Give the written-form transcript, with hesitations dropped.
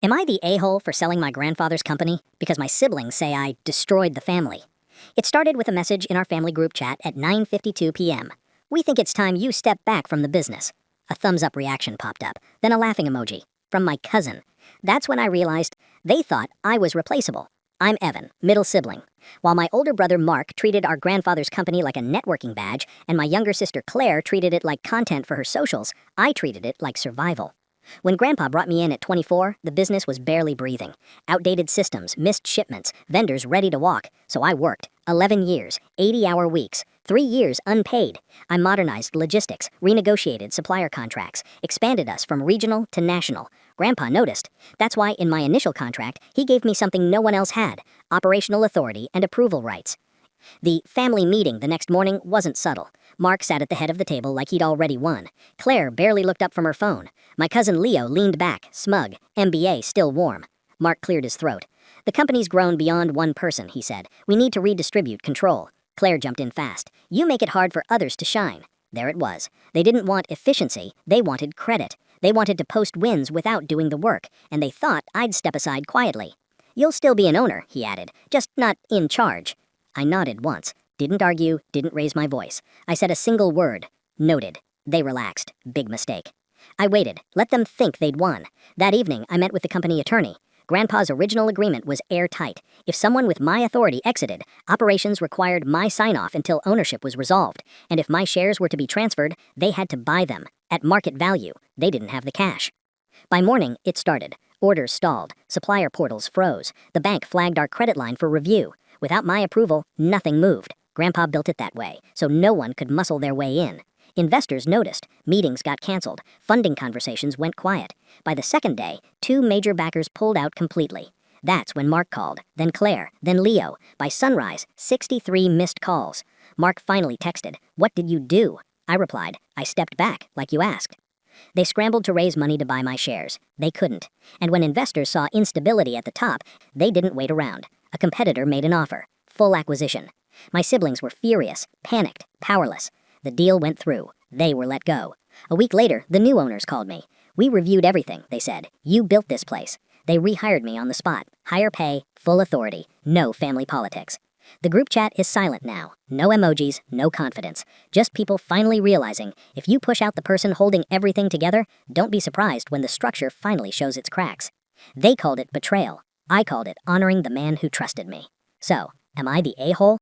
Am I the a-hole for selling my grandfather's company because my siblings say I destroyed the family? It started with a message in our family group chat at 9:52 p.m. We think it's time you step back from the business. A thumbs up reaction popped up, then a laughing emoji from my cousin. That's when I realized they thought I was replaceable. I'm Evan, middle sibling. While my older brother Mark treated our grandfather's company like a networking badge and my younger sister Claire treated it like content for her socials, I treated it like survival. When Grandpa brought me in at 24, the business was barely breathing. Outdated systems, missed shipments, vendors ready to walk. So I worked. 11 years, 80-hour weeks, 3 years unpaid. I modernized logistics, renegotiated supplier contracts, expanded us from regional to national. Grandpa noticed. That's why in my initial contract, he gave me something no one else had: operational authority and approval rights. The family meeting the next morning wasn't subtle. Mark sat at the head of the table like he'd already won. Claire barely looked up from her phone. My cousin Leo leaned back, smug, MBA still warm. Mark cleared his throat. "The company's grown beyond one person," he said. "We need to redistribute control." Claire jumped in fast. "You make it hard for others to shine." There it was. They didn't want efficiency, they wanted credit. They wanted to post wins without doing the work, and they thought I'd step aside quietly. "You'll still be an owner," he added, "just not in charge." I nodded once, didn't argue, didn't raise my voice. I said a single word: noted. They relaxed. Big mistake. I waited, let them think they'd won. That evening, I met with the company attorney. Grandpa's original agreement was airtight. If someone with my authority exited, operations required my sign-off until ownership was resolved. And if my shares were to be transferred, they had to buy them. At market value, they didn't have the cash. By morning, it started. Orders stalled. Supplier portals froze. The bank flagged our credit line for review. Without my approval, nothing moved. Grandpa built it that way, so no one could muscle their way in. Investors noticed. Meetings got canceled. Funding conversations went quiet. By the second day, 2 major backers pulled out completely. That's when Mark called, then Claire, then Leo. By sunrise, 63 missed calls. Mark finally texted, "What did you do?" I replied, "I stepped back, like you asked." They scrambled to raise money to buy my shares. They couldn't. And when investors saw instability at the top, they didn't wait around. A competitor made an offer. Full acquisition. My siblings were furious, panicked, powerless. The deal went through. They were let go. A week later, the new owners called me. "We reviewed everything," they said. "You built this place." They rehired me on the spot. Higher pay, full authority, no family politics. The group chat is silent now. No emojis, no confidence. Just people finally realizing if you push out the person holding everything together, don't be surprised when the structure finally shows its cracks. They called it betrayal. I called it honoring the man who trusted me. So, am I the a-hole?